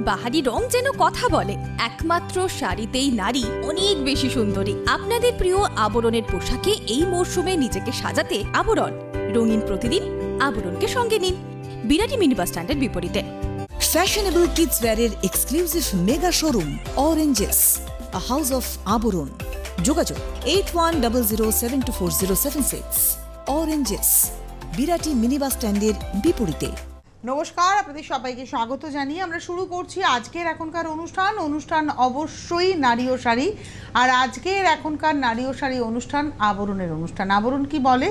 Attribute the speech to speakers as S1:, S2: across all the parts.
S1: বাহারি রং যেন কথা বলে। একমাত্র শাড়িতেই নারী অনেক বেশি সুন্দরী। আপনাদের প্রিয় আবরণের পোশাকে এই মরশুমে নিজেকে সাজাতে আবরণ। রঙিন প্রতিদিন আবরণকে সঙ্গে নিন, বিরাটি মিনি বাস স্ট্যান্ডের বিপরীতে।
S2: ফ্যাশনেবল কিডস ওয়্যারের exclusive mega showroom oranges, a house of Abaran. যোগাযোগ 8100724076। অরেঞ্জেস, বিরাটি মিনি বাস স্ট্যান্ডের বিপরীতে।
S3: নমস্কার, আপনাদের সবাইকে স্বাগত জানিয়ে আমরা শুরু করছি আজকের এখনকার অনুষ্ঠান অবশ্যই নারী ও শাড়ি। আর আজকের এখনকার নারী ও শাড়ি অনুষ্ঠান আবরণের অনুষ্ঠান। আবরণ কি বলে?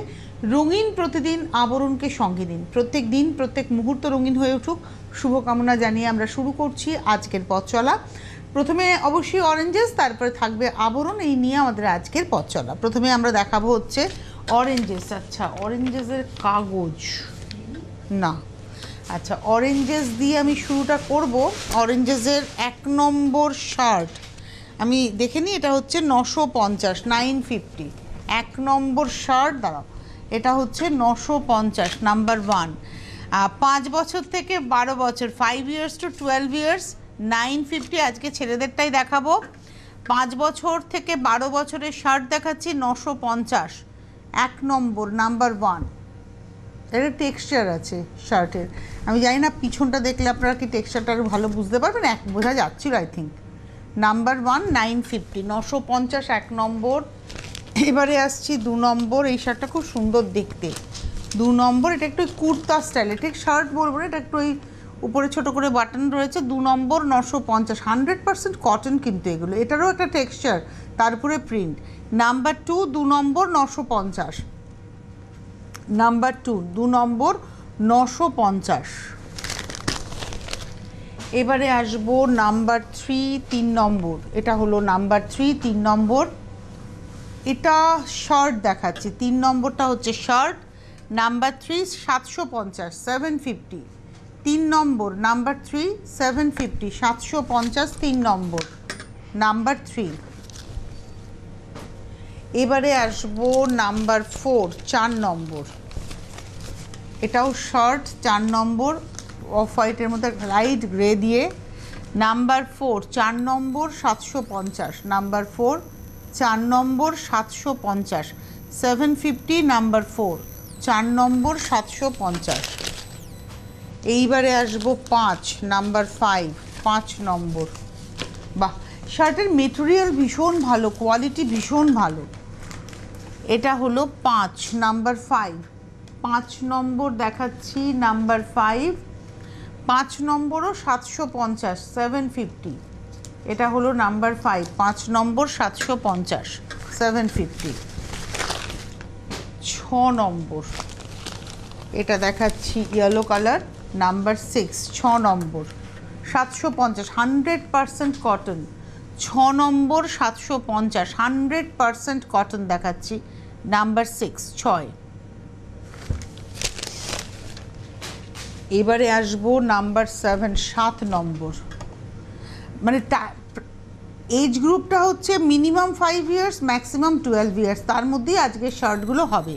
S3: রঙিন প্রতিদিন আবরণকে সঙ্গে নিন। প্রত্যেক দিন প্রত্যেক মুহূর্ত রঙিন হয়ে উঠুক, শুভকামনা জানিয়ে আমরা শুরু করছি আজকের পথ চলা। প্রথমে অবশ্যই অরেঞ্জেস, তারপরে থাকবে আবরণ, এই নিয়ে আমাদের আজকের পথ চলা। প্রথমে আমরা দেখাবো হচ্ছে অরেঞ্জেস। আচ্ছা, অরেঞ্জেসের কাগজ না, আচ্ছা অরেঞ্জেস দিয়ে আমি শুরুটা করব। অরেঞ্জেসের 1 নম্বর শার্ট আমি দেখে নিই, এটা হচ্ছে 950, 950। 1 নম্বর শার্ট, দাঁড়াও, এটা হচ্ছে 950, নাম্বার 1। 5 বছর থেকে 12 বছর, 5 ইয়ার্স টু 12 ইয়ার্স, 950। আজকে ছেলেদেরটাই দেখাবো। 5 বছর থেকে 12 বছরের শার্ট দেখাচ্ছি 950, 1 নম্বর, নাম্বার 1। এটা টেক্সচার আছে শার্টের, আমি জানি না পিছনটা দেখলে আপনারা কি টেক্সচারটা আরও ভালো বুঝতে পারবেন। বোঝা যাচ্ছিল আই থিঙ্ক। নাম্বার 1, 950, 950, 1 নম্বর। এবারে আসছি 2 নম্বর। এই শার্টটা খুব সুন্দর দেখতে। 2 নম্বর, এটা একটু কুর্তা স্টাইল, ঠিক শার্ট বলবো না, এটা একটু ওই উপরে ছোট করে বাটন রয়েছে। 2 নম্বর 950, 100% কটন কিন্তু এগুলো। এটারও একটা টেক্সচার, তারপরে প্রিন্ট। নাম্বার 2, 2 নম্বর 950। নাম্বার 2, 2 নম্বর 950। এবারে আসবো নাম্বার 3, 3 নম্বর। এটা হলো নাম্বার 3, 3 নম্বর। এটা শার্ট দেখাচ্ছি, 3 নম্বরটা হচ্ছে শার্ট। নাম্বার 3, 750, 750। 3 নম্বর, নাম্বার 3, 750, 750, 3 নম্বর, নাম্বার 3। এবারে আসবো নাম্বার 4, 4 নম্বর। এটাও শার্ট, 4 নম্বর, অফ হোয়াইটের মধ্যে লাইট গ্রে দিয়ে। নাম্বার 4, 4 নম্বর, 750, নাম্বার 4, 4 নম্বর, 750, 750, নাম্বার 4, 4 নম্বর, 750। এইবারে আসবো 5, নাম্বার 5, 5 নম্বর। বাহ, শার্টের মেটেরিয়াল ভীষণ ভালো, কোয়ালিটি ভীষণ ভালো। এটা হলো 5, নাম্বার 5, 5 নম্বর দেখাচ্ছি, নাম্বার 5। 5 নম্বরও 750, 750। এটা হলো নাম্বার 5, 5 নম্বর, 750, 750। 6 নম্বর, এটা দেখাচ্ছি ইয়েলো কালার, নাম্বার 6, 6 নম্বর, 750, 100% কটন। 6 নম্বর, 750, 100% কটন দেখাচ্ছি, নাম্বার 6, 6। এবারে আসবো নাম্বার 7, 7 নম্বর। মানে এজ গ্রুপটা হচ্ছে মিনিমাম 5 ইয়ার্স, ম্যাক্সিমাম 12 ইয়ার্স, তার মধ্যেই আজকের শার্টগুলো হবে।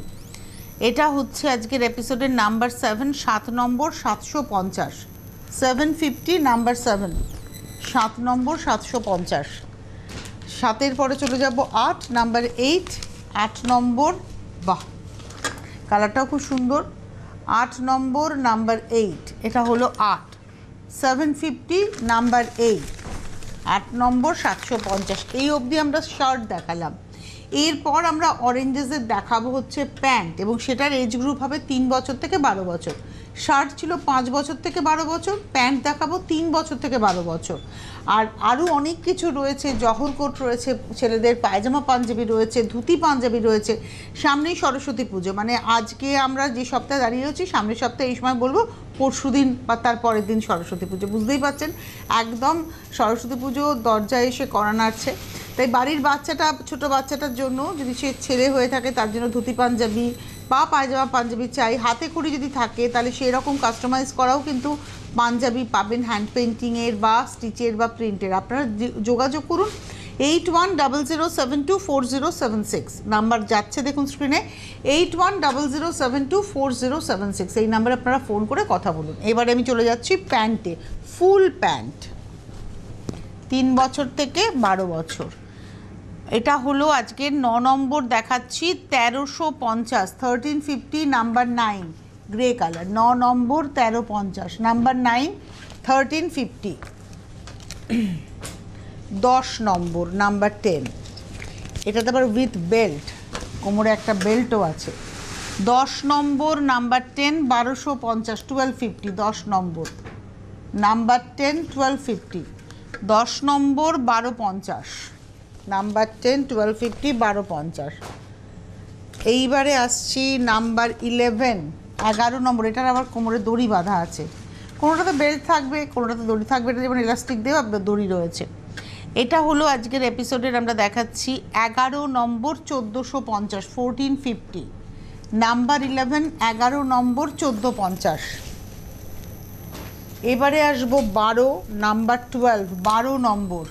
S3: এটা হচ্ছে আজকের এপিসোডের নাম্বার 7, 7 নম্বর, 750, 750, নাম্বার 7, 7 নম্বর, 750। 7-এর পরে চলে যাব 8, নাম্বার 8, 8 নম্বর। বাহ, কালারটাও খুব সুন্দর। 8 নম্বর, নাম্বার 8। এটা হলো 8, 750, নাম্বার 8, 8 নম্বর, 750। এই অবধি আমরা শার্ট দেখালাম। এরপর আমরা অরেঞ্জেসের দেখাবো হচ্ছে প্যান্ট, এবং সেটার এজ গ্রুপ হবে 3 বছর থেকে 12 বছর। শার্ট ছিল 5 বছর থেকে 12 বছর, প্যান্ট দেখাবো 3 বছর থেকে 12 বছর। আর আরও অনেক কিছু রয়েছে, জহর কোট রয়েছে, ছেলেদের পায়জামা পাঞ্জাবি রয়েছে, ধুতি পাঞ্জাবি রয়েছে। সামনেই সরস্বতী পুজো, মানে আজকে আমরা যে সপ্তাহে দাঁড়িয়ে রয়েছি, সামনের সপ্তাহে এই সময় বলবো পরশু দিন বা তার পরের দিন সরস্বতী পুজো। বুঝতেই পারছেন, একদম সরস্বতী পুজো দরজায় এসে কড়া নাড়ছে। তাই বাড়ির বাচ্চাটা, ছোটো বাচ্চাটার জন্য, যদি সে ছেলে হয়ে থাকে তার জন্য ধুতি পাঞ্জাবি বা পায়জামা পাঞ্জাবি চাই। হাতে খড়ি যদি থাকে তাহলে সেই রকম কাস্টমাইজ করাও কিন্তু পাঞ্জাবি পাবেন, হ্যান্ড পেন্টিংয়ের বা স্টিচের বা প্রিন্টের। আপনারা যোগাযোগ করুন 8100724076। নাম্বার যাচ্ছে দেখুন স্ক্রিনে, 8100724076। এই নাম্বারে আপনারা ফোন করে কথা বলুন। এবারে আমি চলে যাচ্ছি প্যান্টে, ফুল প্যান্ট। 3 বছর থেকে 12 বছর। এটা হলো আজকে 9 নম্বর দেখাচ্ছি, 1350, 1350, নাম্বার 9, গ্রে কালার, 9 নম্বর 1350, নাম্বার 9, 1350। 10 নম্বর নাম্বার 10, এটাতে আবার উইথ বেল্ট, কোমরে একটা বেল্টও আছে। 10 নম্বর নাম্বার 10, 1250, 1250, 10 নম্বর নাম্বার 10, 1250, 10 নম্বর 1250, নাম্বার 10, 1250, 1250। এইবারে আসছি নাম্বার 11 নম্বর, এটার আবার কোমরে দড়ি বাঁধা আছে, কোনোটাতে বেল্ট থাকবে কোনোটাতে দড়ি থাকবে, এটা যেমন ইলাস্টিক দিয়ে আপনার দড়ি রয়েছে। এটা হলো আজকের এপিসোডের আমরা দেখাচ্ছি 11 নম্বর 1450, 1450, নাম্বার 11, 11 নম্বর 1450। এবারে আসবো 12 নাম্বার 12, 12 নম্বর,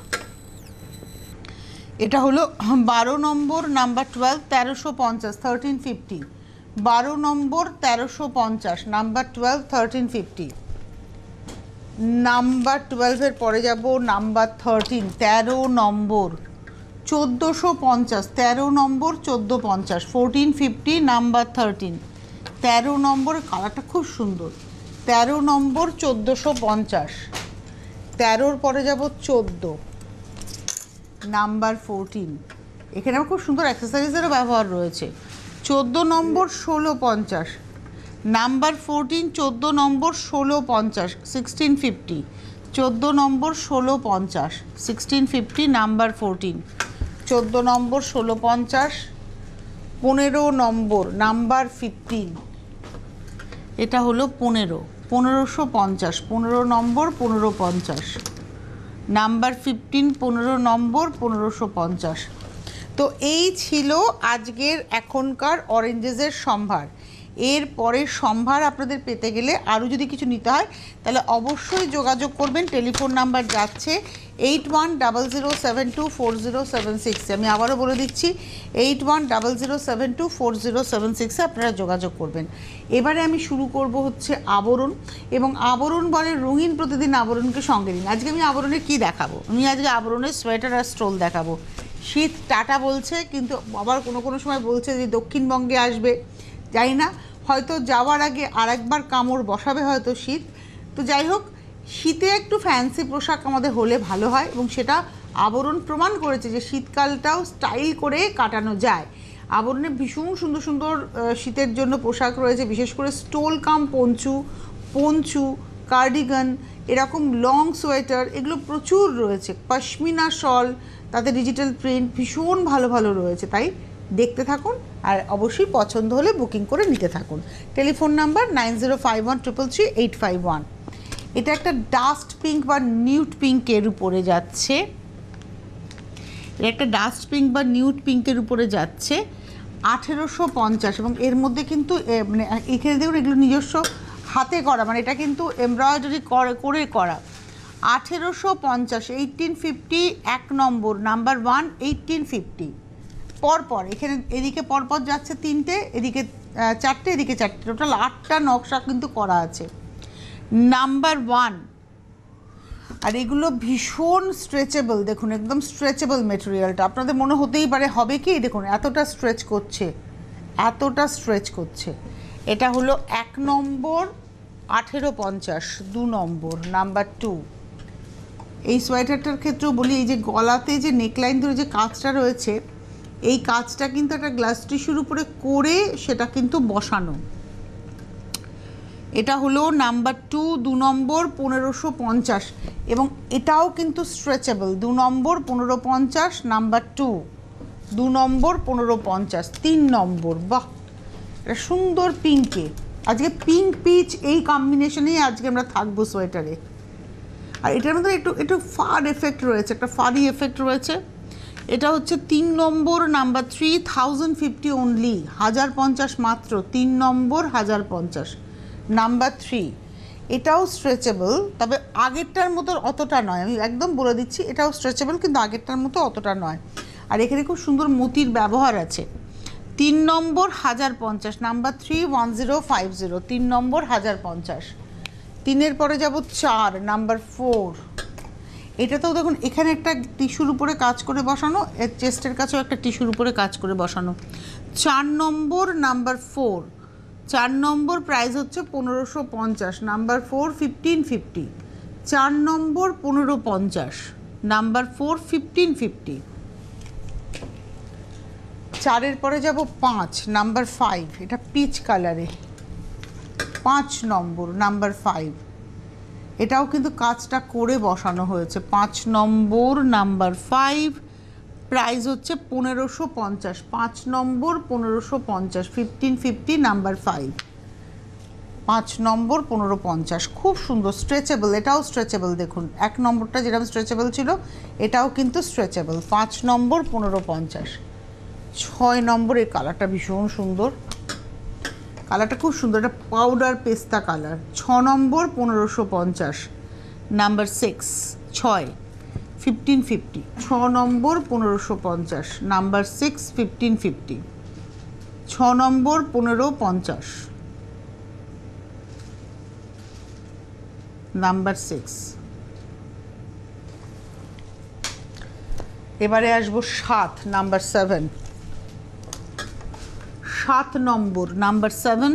S3: এটা হলো 12 নম্বর নাম্বার 12, 1350, 1350, 12 নম্বর 1350, নাম্বার 12, 1350। নাম্বার 12-এর পরে যাব নাম্বার 13, 13 নম্বর 1450, 13 নম্বর 1450, 1450, নাম্বার 13, 13 নম্বর, কালারটা খুব সুন্দর, 13 নম্বর 1450। 13-র পরে যাব 14, নাম্বার 14, এখানে আমার খুব সুন্দর অ্যাক্সেসরিজেরও ব্যবহার রয়েছে। 14 নম্বর 1650, নাম্বার 14, 14 নম্বর 1650, 1650, 14 নম্বর 1650, 1650, নাম্বার 14, 14 নম্বর 1650। 15 নম্বর নাম্বার 15, এটা হলো 15, 1550, 15 নম্বর 1550, নাম্বার 15, 15 নম্বর 1550। তো এই ছিল আজকের এখনকার অরেঞ্জেসের সম্ভার। এর পরের সম্ভার আপনাদের পেতে গেলে আরও যদি কিছু নিতে হয় তাহলে অবশ্যই যোগাযোগ করবেন, টেলিফোন নাম্বার যাচ্ছে 8100724076। আমি আবারও বলে দিচ্ছি 8100724076, আপনারা যোগাযোগ করবেন। এবারে আমি শুরু করব হচ্ছে আবরণ, এবং আবরণ বলে রঙিন প্রতিদিন আবরণকে সঙ্গে নিন। আজকে আমি আবরণের কী দেখাবো, আমি আজকে আবরণের সোয়েটার আর স্টোল দেখাবো। শীত টাটা বলছে, কিন্তু আবার কোনো সময় বলছে যে দক্ষিণবঙ্গে আসবে, জানি না, হয়তো যাওয়ার আগে আরেকবার কামড় বসাবে হয়তো শীত। তো যাই হোক, শীতে একটু ফ্যান্সি পোশাক আমাদের হলে ভালো হয়, এবং সেটা আবরণ প্রমাণ করেছে যে শীতকালটাও স্টাইল করে কাটানো যায়। আবরণে ভীষণ সুন্দর সুন্দর শীতের জন্য পোশাক রয়েছে, বিশেষ করে স্টোল কাম পঞ্চু, কার্ডিগান, এরকম লং সোয়েটার, এগুলো প্রচুর রয়েছে। পশমিনা শল, তাতে ডিজিটাল প্রিন্ট ভীষণ ভালো ভালো রয়েছে, তাই দেখতে থাকুন আর অবশ্যই পছন্দ হলে বুকিং করে নিতে থাকুন। Telephone number 9051333851। এটা একটা ডাস্ট পিঙ্ক বা নিউড পিঙ্কের উপরে যাচ্ছে, এটা একটা ডাস্ট পিঙ্ক বা নিউড পিঙ্কের উপরে যাচ্ছে, 1850, এবং এর মধ্যে কিন্তু মানে এখানে দেখুন এগুলো নিজস্ব হাতে করা, মানে এটা কিন্তু এমব্রয়ডারি করে করা। 1850, 1850, 1 নম্বর নাম্বার 1, 1850। পরপর এখানে এদিকে পরপর যাচ্ছে 3টে, এদিকে 4টে, এদিকে 4টে, টোটাল 8টা নকশা কিন্তু করা আছে। নাম্বার 1, আর এগুলো ভীষণ স্ট্রেচেবল, দেখুন একদম স্ট্রেচেবল মেটেরিয়ালটা। আপনাদের মনে হতেই পারে হবে কি, দেখুন এতটা স্ট্রেচ করছে। এটা হলো 1 নম্বর 1850, 2 নম্বর নাম্বার 2। এই সোয়েটারটার ক্ষেত্রেও বলি, এই যে গলাতে যে নেকলাইন ধরে যে কাজটা রয়েছে, এই কাজটা কিন্তু একটা গ্লাস টিস্যুর উপরে করে সেটা কিন্তু বসানো। এটা হলো নাম্বার 2, 2 নম্বর 1550, এবং এটাও কিন্তু স্ট্রেচেবল। 2 নম্বর 1550, নাম্বার 2, 2 নম্বর 1550, 3 নম্বর। বাহ, এটা সুন্দর পিঙ্কে, আজকে পিঙ্ক পিচ এই কম্বিনেশনেই আজকে আমরা থাকবো সোয়েটারে। আর এটার মধ্যে একটু ফার এফেক্ট রয়েছে, একটা ফারি এফেক্ট রয়েছে। এটা হচ্ছে 3 নম্বর নাম্বার 3, 1050 অনলি, 1050 মাত্র, 3 নম্বর 1050, নাম্বার 3। এটাও স্ট্রেচেবল, তবে আগেরটার মতো অতটা নয়, আমি একদম বলে দিচ্ছি, এটাও স্ট্রেচেবল কিন্তু আগেরটার মতো অতটা নয়। আর এখানে খুব সুন্দর মতির ব্যবহার আছে। 3 নম্বর 1050, নাম্বার 3, 1050, 3 নম্বর 1050। 3-এর পরে যাব 4, নাম্বার 4। এটাতেও দেখুন এখানে একটা টিস্যুর উপরে কাজ করে বসানো, এর চেস্টের কাছেও একটা টিস্যুর উপরে কাজ করে বসানো। 4 নম্বর নাম্বার 4, 4 নম্বর প্রাইস হচ্ছে 1550, নাম্বার 4 1550, 4 নম্বর 1550, নাম্বার 4 1550। 4-এর পরে যাব 5 নাম্বার 5, এটা পিচ কালারে 5 নম্বর নাম্বার 5, এটাও কিন্তু কাজটা করে বসানো হয়েছে। 5 নম্বর নাম্বার 5, প্রাইস হচ্ছে 1550, 5 নম্বর 1550, 1550 নাম্বার 5, 5 নম্বর 1550। খুব সুন্দর স্ট্রেচেবল, এটাও স্ট্রেচেবল। দেখুন 1 নম্বরটা যেরকম স্ট্রেচেবল ছিল এটাও কিন্তু স্ট্রেচেবল। 5 নম্বর 1550। 6 নম্বরের কালারটা ভীষণ সুন্দর, কালারটা খুব সুন্দর, এটা পাউডার পেস্তা কালার। 6 নম্বর 1550, নাম্বার 6 6 1550, 6 নম্বর 1550, নাম্বার 6 1550, 6 নম্বর 1550, নাম্বার 6। এবারে আসবো 7 নাম্বার 7, 7 নম্বর নাম্বার 7,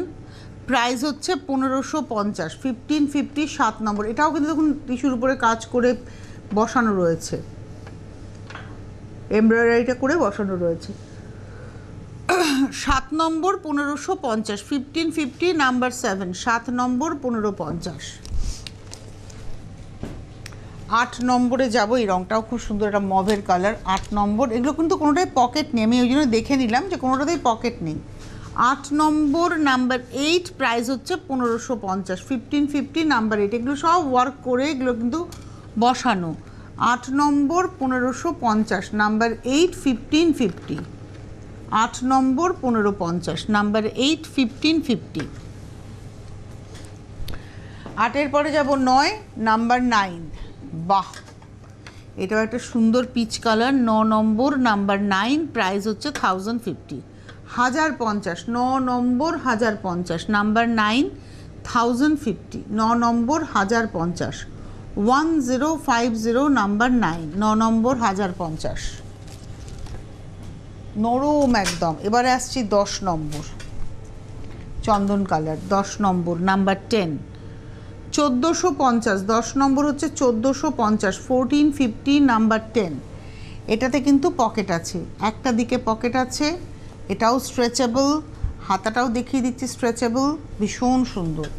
S3: প্রাইস হচ্ছে 1550, 1550, 7 নম্বর। এটাও কিন্তু দেখুন টিস্যুর উপরে কাজ করে বসানো রয়েছে, এমব্রয়ডারিটা করে বসানো রয়েছে। 7 নম্বর 1550, 1550, নাম্বার 7, 7 নম্বর 1550। 8 নম্বরে যাব, এই রঙটাও খুব সুন্দর, এটা মভের কালার। 8 নম্বর, এগুলো কিন্তু কোনোটাই পকেট নেই, আমি ওই জন্য দেখে নিলাম যে কোনোটাতেই পকেট নেই। 8 নম্বর নাম্বার 8, প্রাইস হচ্ছে 1550, 1550, নাম্বার 8। এগুলো সব ওয়ার্ক করে এগুলো কিন্তু বসানো। 8 নম্বর 1550, নাম্বার 8 1550, 8 নম্বর 1550, নাম্বার 8 1550। 8-এর পরে যাব 9 নাম্বার 9। বাহ, এটাও একটা সুন্দর পিচ কালার। 9 নম্বর নাম্বার 9, প্রাইস হচ্ছে 1050, 1050, 9 নম্বর 1050, নাম্বার 9 1050, 9 নম্বর 1050, 1050, নাম্বার 9, 9 নম্বর 1050, নরম একদম। এবারে আসছি 10 নম্বর চন্দন কালার, 10 নম্বর নাম্বার 10, 1450, 10 নম্বর হচ্ছে 1450, 1450, নাম্বার 10। এটাতে কিন্তু পকেট আছে, একটা দিকে পকেট আছে, এটাও স্ট্রেচেবল, হাতাটাও দেখিয়ে দিচ্ছি স্ট্রেচেবল, ভীষণ সুন্দর।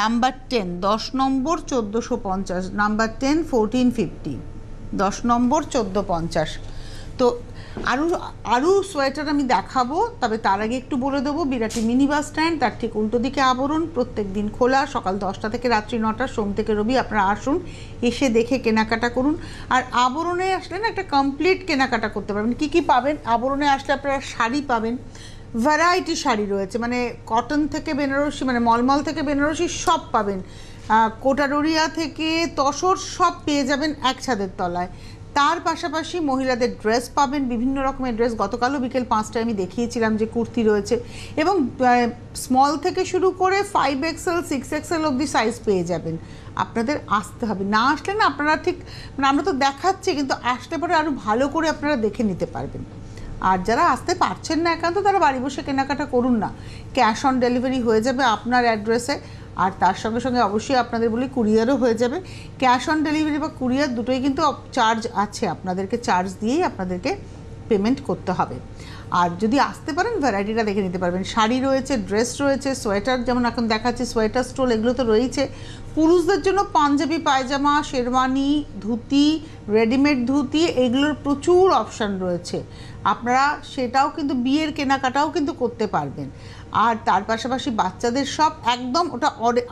S3: নাম্বার 10, 10 নম্বর 1450, নাম্বার 10 1450, 10 নম্বর 1450। তো আরও সোয়েটার আমি দেখাবো, তবে তার আগে একটু বলে দেবো, বিরাটি মিনি বাস স্ট্যান্ড, তার ঠিক উল্টো দিকে আবরণ, প্রত্যেক দিন খোলা, সকাল 10টা থেকে রাত্রি 9টা, সোম থেকে রবি। আপনারা আসুন, এসে দেখে কেনাকাটা করুন। আর আবরণে আসলে না একটা কমপ্লিট কেনাকাটা করতে পারবেন। কী কী পাবেন আবরণে আসলে? আপনারা শাড়ি পাবেন, ভ্যারাইটি শাড়ি রয়েছে, মানে কটন থেকে বেনারসি, মানে মলমল থেকে বেনারসি সব পাবেন, কোটাডোরিয়া থেকে তসর সব পেয়ে যাবেন এক ছাদের তলায়। তার পাশাপাশি মহিলাদের ড্রেস পাবেন, বিভিন্ন রকমের ড্রেস। গতকালও বিকেল 5টায় আমি দেখিয়েছিলাম যে কুর্তি রয়েছে, এবং স্মল থেকে শুরু করে 5XL 6XL অবধি সাইজ পেয়ে যাবেন। আপনাদের আসতে হবে, না আসলে না আপনারা ঠিক, মানে আমরা তো দেখাচ্ছি, কিন্তু আসলে পরে আরও ভালো করে আপনারা দেখে নিতে পারবেন। আর যারা আসতে পারছেন না একান্ত, তারা বাড়ি বসে কেনাকাটা করুন না, ক্যাশ অন ডেলিভারি হয়ে যাবে আপনার অ্যাড্রেসে। আর তার সঙ্গে সঙ্গে অবশ্যই আপনাদের বলি কুরিয়ারও হয়ে যাবে। ক্যাশ অন ডেলিভারি বা কুরিয়ার দুটোই কিন্তু চার্জ আছে, আপনাদেরকে চার্জ দিয়েই আপনাদেরকে পেমেন্ট করতে হবে। আর যদি আসতে পারেন ভ্যারাইটিটা দেখে নিতে পারবেন। শাড়ি রয়েছে, ড্রেস রয়েছে, সোয়েটার যেমন এখন দেখাচ্ছি, সোয়েটার স্টোল, এগুলো তো রয়েছে। পুরুষদের জন্য পাঞ্জাবি, পায়জামা, শেরওয়ানি, ধুতি, রেডিমেড ধুতি, এগুলোর প্রচুর অপশান রয়েছে। আপনারা সেটাও কিন্তু, বিয়ের কেনাকাটাও কিন্তু করতে পারবেন। আর তার পাশাপাশি বাচ্চাদের সব একদম, ওটা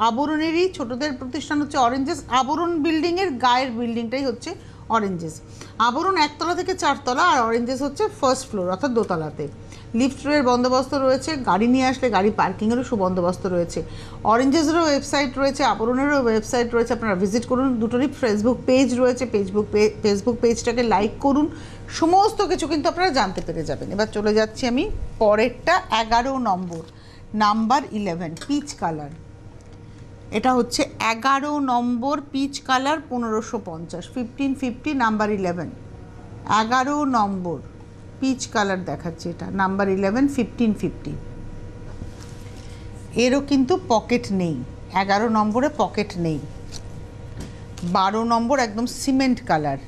S3: আবরণেরই, ছোটদের প্রতিষ্ঠান হচ্ছে অরেঞ্জেস, আবরণ বিল্ডিংয়ের গায়ের বিল্ডিংটাই হচ্ছে অরেঞ্জেস। আবরণ 1তলা থেকে 4তলা, আর অরেঞ্জেস হচ্ছে ফার্স্ট ফ্লোর অর্থাৎ দোতলাতে। লিফটের বন্দোবস্ত রয়েছে, গাড়ি নিয়ে আসলে গাড়ি পার্কিংয়েরও সুবন্দোবস্ত রয়েছে। অরেঞ্জেসেরও ওয়েবসাইট রয়েছে, আবরণেরও ওয়েবসাইট রয়েছে, আপনারা ভিজিট করুন। দুটোরই ফেসবুক পেজ রয়েছে, ফেসবুক পেজটাকে লাইক করুন, সমস্ত কিছু কিন্তু আপনারা জানতে পেরে যাবেন। এবার চলে যাচ্ছি আমি পরেরটা, 11 নম্বর নাম্বার 11, পিচ কালার, এটা হচ্ছে 11 নম্বর পিচ কালার, 1550, 1550, নাম্বার 11। 11 নম্বর পিচ কালার দেখাচ্ছে, এটা নাম্বার 11, 1550। এরও কিন্তু পকেট নেই, 11 নম্বরে পকেট নেই। 12 নম্বর একদম সিমেন্ট কালার,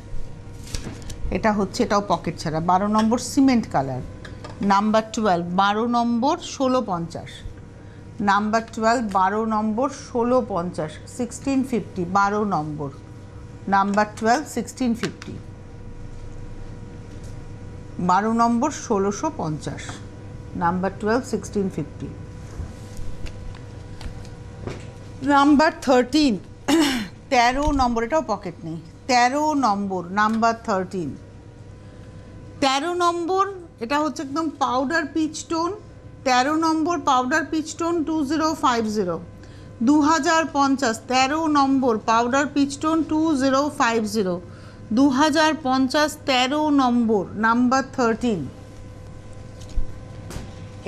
S3: এটা হচ্ছে, এটাও পকেট ছাড়া। 12 নম্বর সিমেন্ট কালার, নাম্বার 12, 12 নম্বর 1650, নাম্বার 12, 12 নম্বর 1650, 1650, 12 নম্বর, নাম্বার 12, 1650, 12 নম্বর 1650, নাম্বার 12, 1650। নাম্বার 13, 13 নম্বর, এটাও পকেট নেই। 13 নম্বর, নাম্বার 13, 13 নম্বর, এটা হচ্ছে একদম পাউডার পিচ টোন। 13 নম্বর পাউডার পিচ টোন, 2050, 2050। 13 নম্বর পাউডার পিচ টোন, 2050, 2050, 13 নম্বর, নাম্বার 13।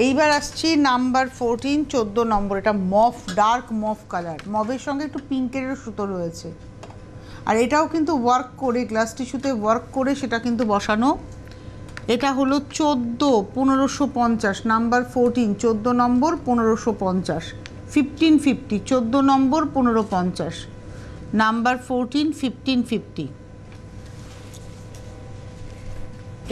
S3: এইবার আসছি নাম্বার 14, 14 নম্বর, এটা মফ, ডার্ক মফ কালার, মফের সঙ্গে একটু পিঙ্কেরও সুতো রয়েছে। আর এটাও কিন্তু ওয়ার্ক করে, গ্লাস টিস্যুতে ওয়ার্ক করে সেটা কিন্তু বসানো। এটা হলো 14, 1550, নাম্বার 14, 14 নম্বর, 1550, 1550, 14 নম্বর, 1550, নাম্বার 14, 1550।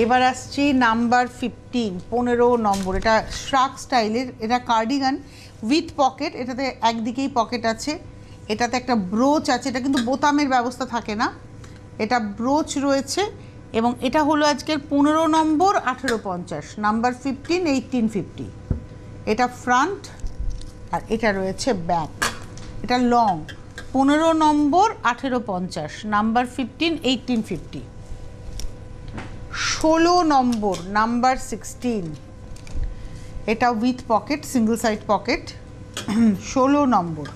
S3: এবার আসছি নাম্বার 15, 15 নম্বর, এটা শ্রাক স্টাইলের, এটা কার্ডিগান উইথ পকেট, এটাতে একদিকেই পকেট আছে, এটাতে একটা ব্রোচ আছে, এটা কিন্তু বোতামের ব্যবস্থা থাকে না, এটা ব্রোচ রয়েছে। এবং এটা হলো আজকের 15 নম্বর, 1850, নাম্বার 15, 1850। এটা ফ্রন্ট আর এটা রয়েছে ব্যাক, এটা লং, 15 নম্বর, 1850, নাম্বার 15, 1850। 16 নম্বর, নাম্বার 16, এটা with pocket, single side pocket, 16 number,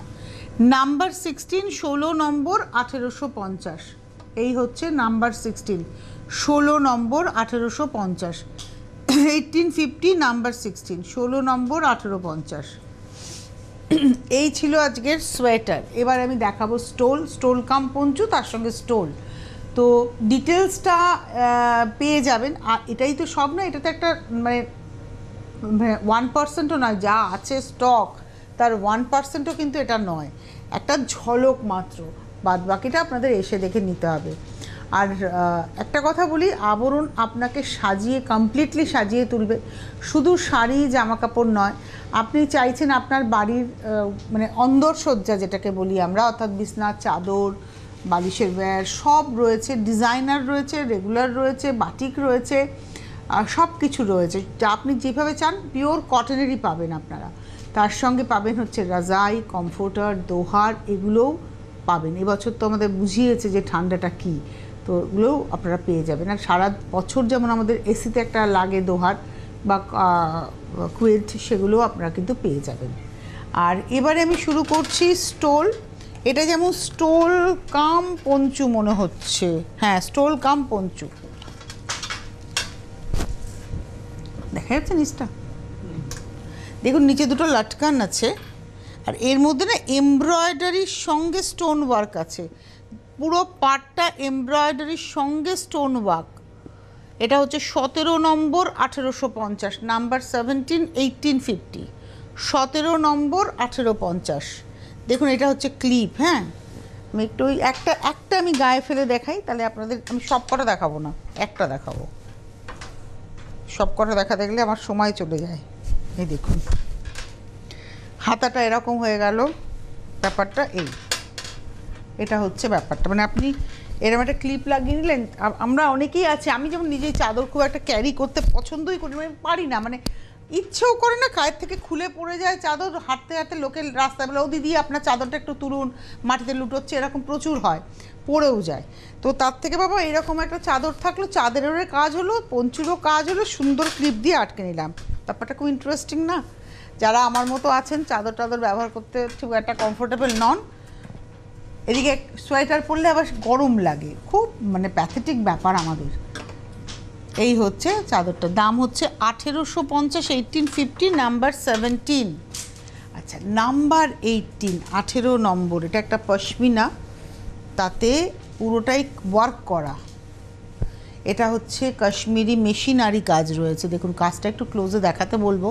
S3: number 16, 16 নম্বর, 1850। এই হচ্ছে নাম্বার 16, 16 নম্বর, 1850, 1850, নাম্বার 16, 16 নম্বর, 1850। এই ছিল আজকের সোয়েটার। এবার আমি দেখাবো স্টোল, স্টোল কাম পঞ্চু, তার সঙ্গে স্টোল। তো ডিটেলসটা পেয়ে যাবেন। আর এটাই তো সব না, এটা তো একটা মানে 1%ও নয়, যা আছে স্টক তার 1%ও কিন্তু এটা নয়, একটা ঝলক মাত্র, বাদ বাকিটা আপনাদের এসে দেখে নিতে হবে। আর একটা কথা বলি, আবরণ আপনাকে সাজিয়ে, কমপ্লিটলি সাজিয়ে তুলবে। শুধু শাড়ি জামা কাপড় নয়, আপনি চাইছেন আপনার বাড়ির মানে অন্দরসজ্জা যেটাকে বলি আমরা, অর্থাৎ বিছনার চাদর, বালিশের ওয়্যার সব রয়েছে, ডিজাইনার রয়েছে, রেগুলার রয়েছে, বাটিক রয়েছে, সব কিছু রয়েছে, যা আপনি যেভাবে চান পিওর কটনেরই পাবেন আপনারা। তার সঙ্গে পাবেন হচ্ছে রাজাই, কমফোর্টার, দোহার, এগুলোও পাবেন। এবছর তো আমাদের বুঝিয়েছে যে ঠান্ডাটা কী, তো এগুলোও আপনারা পেয়ে যাবেন। আর সারা বছর যেমন আমাদের এসিতে একটা লাগে দোহার বা কুয়েট, সেগুলোও আপনারা কিন্তু পেয়ে যাবেন। আর এবারে আমি শুরু করছি স্টোল। এটা যেমন স্টোল কাম পঞ্চু মনে হচ্ছে, হ্যাঁ স্টোল কাম পঞ্চু, দেখা যাচ্ছে নিচটা, দেখুন নিচে দুটো লাটকান আছে, আর এর মধ্যে না এমব্রয়ডারির সঙ্গে স্টোন ওয়ার্ক আছে, পুরো পাটটা এমব্রয়ডারির সঙ্গে স্টোন ওয়ার্ক। এটা হচ্ছে 17 নম্বর, 1850, নাম্বার 17, 1850, 17 নম্বর, 1850। দেখুন এটা হচ্ছে ক্লিপ, হ্যাঁ আমি একটু ওই একটা আমি গায়ে ফেলে দেখাই, তাহলে আপনাদের, আমি সব কটা দেখাবো না, একটা দেখাবো, সব কটা দেখাতে গেলে আমার সময় চলে যায়। এই দেখুন হাতাটা এরকম হয়ে গেল, ব্যাপারটা এই, এটা হচ্ছে ব্যাপারটা, মানে আপনি এরকম একটা ক্লিপ লাগিয়ে নিলেন। আমরা অনেকেই আছে, আমি যেমন নিজেই চাদর খুব একটা ক্যারি করতে পছন্দই করি, মানে পারি না, মানে ইচ্ছেও করে না, গায়ের থেকে খুলে পড়ে যায় চাদর, হাঁটতে হাঁটতে লোকের রাস্তায় বলে ও দিদি আপনার চাদরটা একটু তুলুন, মাটিতে লুটোচ্ছে, এরকম প্রচুর হয়, পড়েও যায়। তো তার থেকে বাবা এরকম একটা চাদর থাকলো, চাদরেরও কাজ হলো, পঞ্চুরও কাজ হলো, সুন্দর ক্লিপ দিয়ে আটকে নিলাম, ব্যাপারটা খুব ইন্টারেস্টিং না? যারা আমার মতো আছেন চাদর টাদর ব্যবহার করতে খুব একটা কমফোর্টেবল নন, এদিকে সোয়েটার পরলে আবার গরম লাগে, খুব মানে প্যাথেটিক ব্যাপার আমাদের। এই হচ্ছে চাদরটার দাম হচ্ছে 1850, 1850, নাম্বার 17। আচ্ছা, নাম্বার 18, 18 নম্বর, এটা একটা পশমিনা, তাতে পুরোটাই ওয়ার্ক করা। এটা হচ্ছে কাশ্মীরি মেশিনারি কাজ রয়েছে, দেখুন কাজটা একটু ক্লোজে দেখাতে বলবো।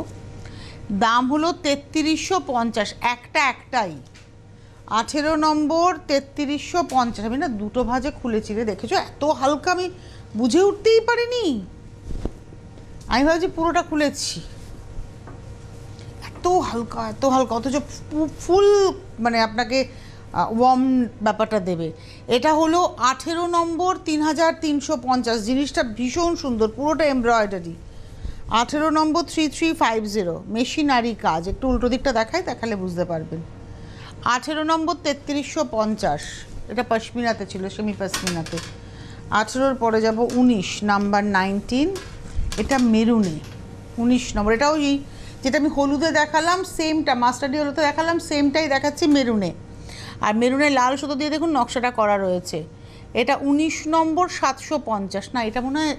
S3: দাম হলো 3350, একটাই 18 নম্বর 3350। আমি না দুটো ভাঁজে খুলেছি রে, দেখেছো এত হালকা, আমি বুঝে উঠতেই পারিনি। আমি ভাবছি পুরোটা খুলেছি, এত হালকা অথচ ফুল মানে আপনাকে ওয়ার্ম ব্যাপারটা দেবে। এটা হলো 18 নম্বর 3350। জিনিসটা ভীষণ সুন্দর, পুরোটা এমব্রয়ডারি। 18 নম্বর 3350, মেশিনারি কাজ। একটু উল্টো দিকটা দেখালে বুঝতে পারবেন। 18 নম্বর 3350, এটা পশমিনাতে ছিল, সেমি পশমিনাতে। 18-র পরে যাব 19 নাম্বার 19, এটা মেরুনে 19 নম্বর। এটাও এই যেটা আমি হলুদে দেখালাম সেমটা, মাস্টার্ডি হলুদে দেখালাম সেমটাই দেখাচ্ছি মেরুনে। আর মেরুনে লাল সুতো দিয়ে দেখুন নকশাটা করা রয়েছে। এটা 19 নম্বর 750, না এটা মনে হয়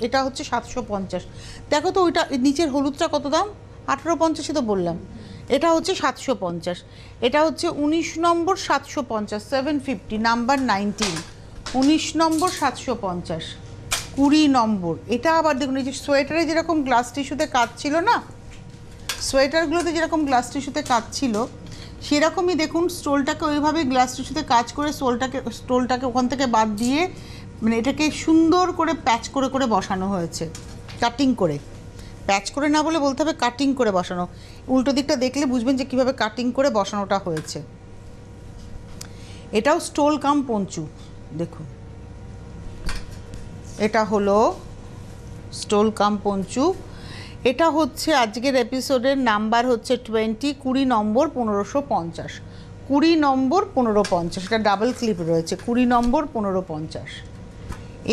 S3: এটা হচ্ছে 750। দেখো তো ওইটা নিচের হলুদটা কত দাম? 1850-ই তো বললাম। এটা হচ্ছে 750। এটা হচ্ছে 19 নম্বর 750, 750 নাম্বার 19, 19 নম্বর 750। 20 নম্বর, এটা আবার দেখুন এই যে সোয়েটারে যেরকম গ্লাস টিস্যুতে কাজ ছিল না, সোয়েটারগুলোতে যেরকম গ্লাস টিস্যুতে কাজ ছিল সেরকমই দেখুন স্টোলটাকে ওইভাবে গ্লাস টিস্যুতে কাজ করে স্টোলটাকে ওখান থেকে বাদ দিয়ে মানে এটাকে সুন্দর করে প্যাচ করে বসানো হয়েছে, কাটিং করে। প্যাচ করে না বলতে হবে কাটিং করে বসানো। উল্টো দিকটা দেখলে বুঝবেন যে কীভাবে কাটিং করে বসানোটা হয়েছে। এটাও স্টোল কাম পঞ্চু, দেখুন এটা হলো স্টোল কাম পঞ্চু। এটা হচ্ছে আজকের এপিসোডের নাম্বার হচ্ছে 20, 20 নম্বর 1550, 20 নম্বর 1550। এটা ডাবল ক্লিপ রয়েছে। 20 নম্বর 1550।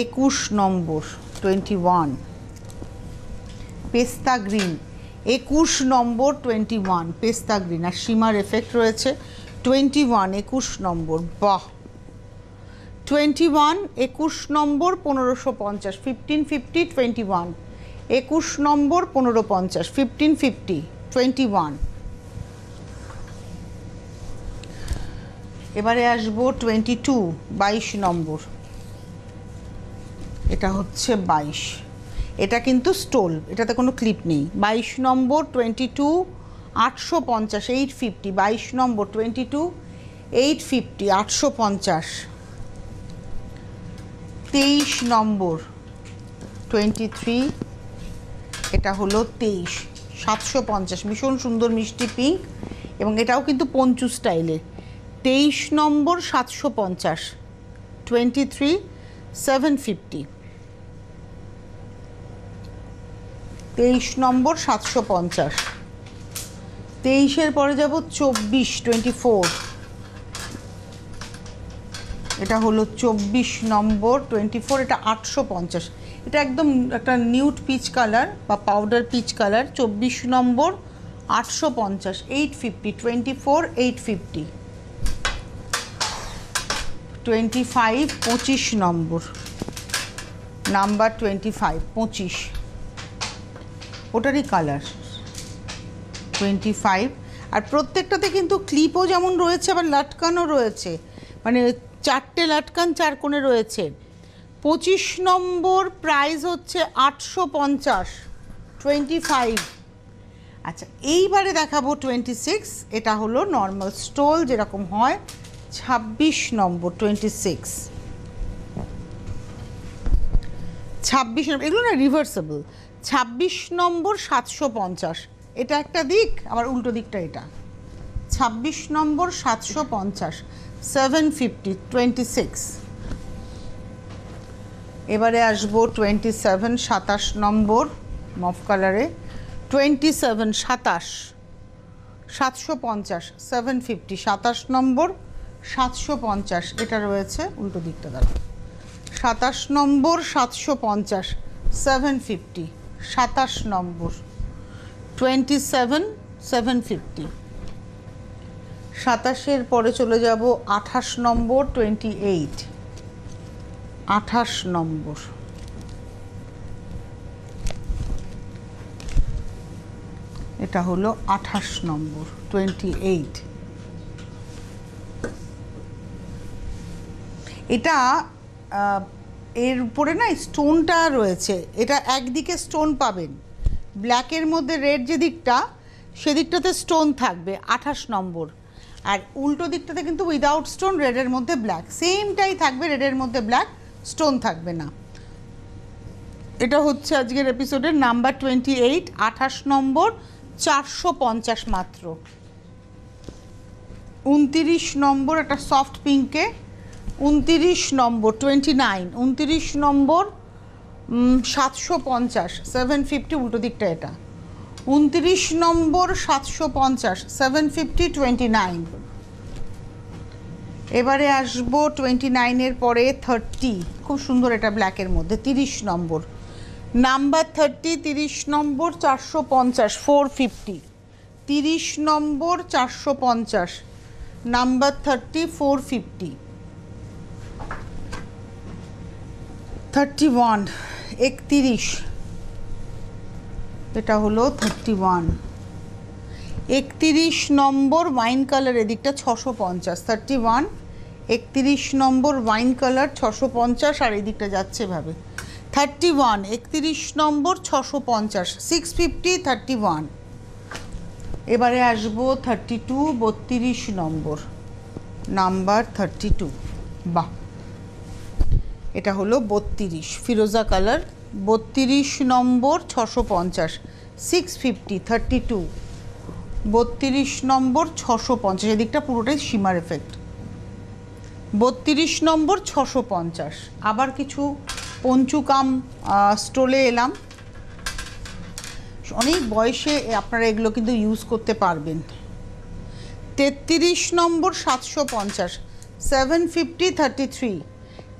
S3: 21 নম্বর 21, পেস্তা গ্রিন। 21 নম্বর 21, পেস্তা গ্রিন। আর শিমার এফেক্ট রয়েছে। 21, 21 নম্বর, বাহ। 21, 21 নম্বর 1550, 1550, 21, 21 নম্বর 1550, 1550, 21। এবারে আসবো 22, 22 নম্বর। এটা হচ্ছে 22, এটা কিন্তু স্টোল, এটাতে কোনো ক্লিপ নেই। 22 নম্বর 22, 850, 850, 22 নম্বর 22, 850, 850। 23 নম্বর 23, এটা হলো 23, 750, ভীষণ সুন্দর মিষ্টি পিঙ্ক, এবং এটাও কিন্তু পঞ্চু স্টাইলের। 23 নম্বর 750, 23, 750। 23 নম্বর 750। 23-এর পরে যাব 24, 24। এটা হলো 24 নম্বর 24, এটা 850। এটা একদম একটা নিউড পিচ কালার বা পাউডার পিচ কালার। 24 নম্বর 850, 850, 24, 850। 25, 25 নম্বর, নাম্বার 25, 25, ওটারই কালার 25। আর প্রত্যেকটাতে কিন্তু ক্লিপও যেমন রয়েছে আবার লাটকানও রয়েছে, মানে 4টে লাটকান 4 কোণে রয়েছে। 25 নম্বর প্রাইস হচ্ছে 850, 25। আচ্ছা, এইবারে দেখাবো 26। এটা হলো নর্মাল স্টোল যেরকম হয়। 26 নম্বর 26, 26 নম্বর, এগুলো না রিভার্সেবল। 26 নম্বর 750, এটা একটা দিক, আবার উল্টো দিকটা এটা। 26 নম্বর 750, 750, 26। এবারে আসবো 27, 27 নম্বর মফ কালারে। 27, 27, 750, 750, 27 নম্বর 750। এটা রয়েছে উল্টো দিকটা দ্বারা। 27 নম্বর 750, 750, 27 নম্বর। 27, 750। 27-এর পরে চলে যাব 28 নম্বর 28, 28 নম্বর। এটা এটা হলো 28 নম্বর 28। এটা এর উপরে না স্টোনটা রয়েছে, এটা একদিকে স্টোন পাবেন, ব্ল্যাকের মধ্যে রেড যে দিকটা সেদিকটাতে স্টোন থাকবে 28 নম্বর, আর উল্টো দিকটাতে কিন্তু উইদাউট স্টোন, রেডের মধ্যে ব্ল্যাক, সেমটাই থাকবে, রেডের মধ্যে ব্ল্যাক, স্টোন থাকবে না। এটা হচ্ছে আজকের এপিসোডের নাম্বার 28, 28 নম্বর, 450 মাত্র। 29 নম্বর একটা সফট পিঙ্কে, 29 নম্বর 29, 29 নম্বর 750, 750, উল্টো দিকটা এটা, 29 নম্বর 750, 750, 29। এবারে আসবো 29-এর পরে 30, খুব সুন্দর এটা ব্ল্যাকের মধ্যে, 30 নম্বর, নাম্বার 30, 30 নম্বর 450, 450, 30 নম্বর 450, নাম্বার 30, 450, 31, 31, এটা হলো 31, 31 নম্বর ওয়াইন কালার, এদিকটা 650, 31, 31 নম্বর ওয়াইন কালার 650, আর এদিকটা যাচ্ছে ভাবে 31, 31 নম্বর 650, 650, 31। এবারে আসবো 32, 32 নম্বর, নাম্বার 32, বাহ, এটা হলো 32 ফিরোজা কালার, 32 নম্বর 650, 650, 32, 32 নম্বর 650, এদিকটা পুরোটাই শিমার এফেক্ট, 32 নম্বর 650। আবার কিছু পঞ্চুকাম স্টোলে এলাম, অনেক বয়সে আপনারা এগুলো কিন্তু ইউজ করতে পারবেন। 33 নম্বর 750, 750, 33,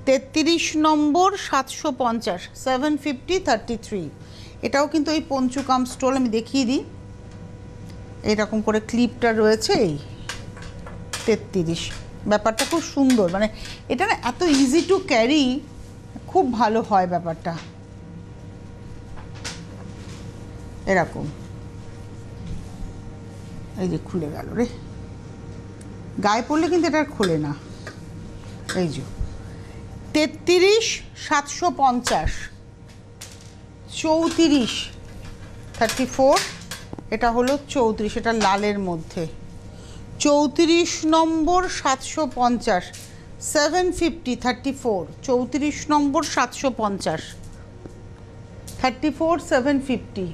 S3: 33 নম্বর 750, 750, 33। এটাও কিন্তু এই পঞ্চুকাম স্টোল, আমি দেখিয়ে দিই, এরকম করে ক্লিপটা রয়েছে, এই 33, ব্যাপারটা খুব সুন্দর, মানে এটা না এত ইজি টু ক্যারি, খুব ভালো হয় ব্যাপারটা, এরকম, এই যে খুলে গেল রে, গায়ে পড়লে কিন্তু এটা আর খোলে না, এই যে 33, 750, 34, 34, এটা হলো 34, এটা লালের মধ্যে, 34 নম্বর 750, 750, 34, 34 নম্বর 750, 34, 750।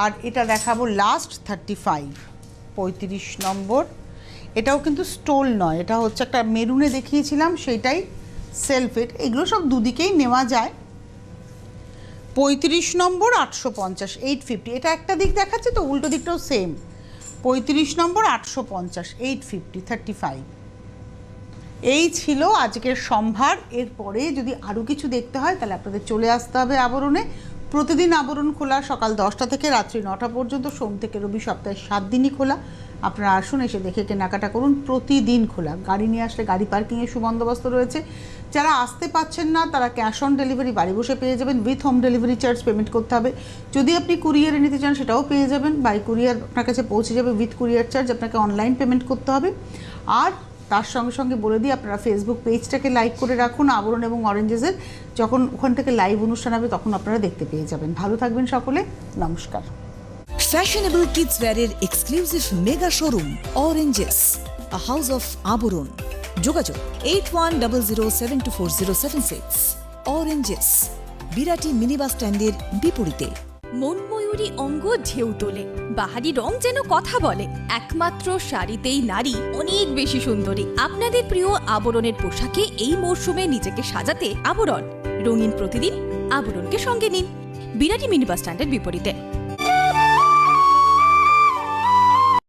S3: আর এটা দেখাবো লাস্ট 35, 35 নম্বর, এটাও কিন্তু স্টোল নয়, এটা হচ্ছে একটা মেরুনে দেখিয়েছিলাম সেইটাই সেলফেট, এগুলো সব দুদিকেই নেওয়া যায়। 35 নম্বর 850, 850, এটা একটা দিক দেখাচ্ছে তো, উল্টো দিকটাও সেম, 35 নম্বর 850, 850, 35। এই ছিল আজকের সম্ভার। এরপরে যদি আরও কিছু দেখতে হয় তাহলে আপনাদের চলে আসতে হবে আবরণে। প্রতিদিন আবরণ খোলা সকাল 10টা থেকে রাত্রি 9টা পর্যন্ত, সোম থেকে রবি সপ্তাহে 7 দিনই খোলা। আপনারা আসুন, এসে দেখে কেনাকাটা করুন, প্রতিদিন খোলা। গাড়ি নিয়ে আসলে গাড়ি পার্কিংয়ের সুবন্দোবস্ত রয়েছে। যারা আসতে পাচ্ছেন না তারা ক্যাশ অন ডেলিভারি বাড়ি বসে পেয়ে যাবেন, with home delivery charge payment করতে হবে। যদি আপনি কুরিয়ারে নিতে চান সেটাও পেয়ে যাবেন, বাই কুরিয়ার আপনার কাছে পৌঁছে যাবে, উইথ কুরিয়ার চার্জ আপনাকে অনলাইন পেমেন্ট করতে হবে। আর তার সঙ্গে সঙ্গে বলে দিই, আপনারা ফেসবুক পেজটাকে লাইক করে রাখুন আবরণ এবং অরেঞ্জেসের, যখন ওখান থেকে লাইভ অনুষ্ঠান হবে তখন আপনারা দেখতে পেয়ে যাবেন। ভালো থাকবেন সকলে, নমস্কার।
S2: ফ্যাশনেবল কিডস ওয়্যারের exclusive mega showroom oranges, a house of Abaran. যোগাযোগ 8100724076। অরেঞ্জেস, বিরাটি মিনি বাস স্ট্যান্ডের বিপরীতে।
S1: মনময়ূরী অঙ্গ ঢেউ তোলে, বাহারি রং যেন কথা বলে। একমাত্র শাড়িতেই নারী অনেক বেশি সুন্দরী। আপনাদের প্রিয় আবরণের পোশাকে এই মরশুমে নিজেকে সাজাতে আবরণ। রঙিন প্রতিদিন আবরণকে সঙ্গে নিন, বিরাটি মিনি বাস স্ট্যান্ডের বিপরীতে।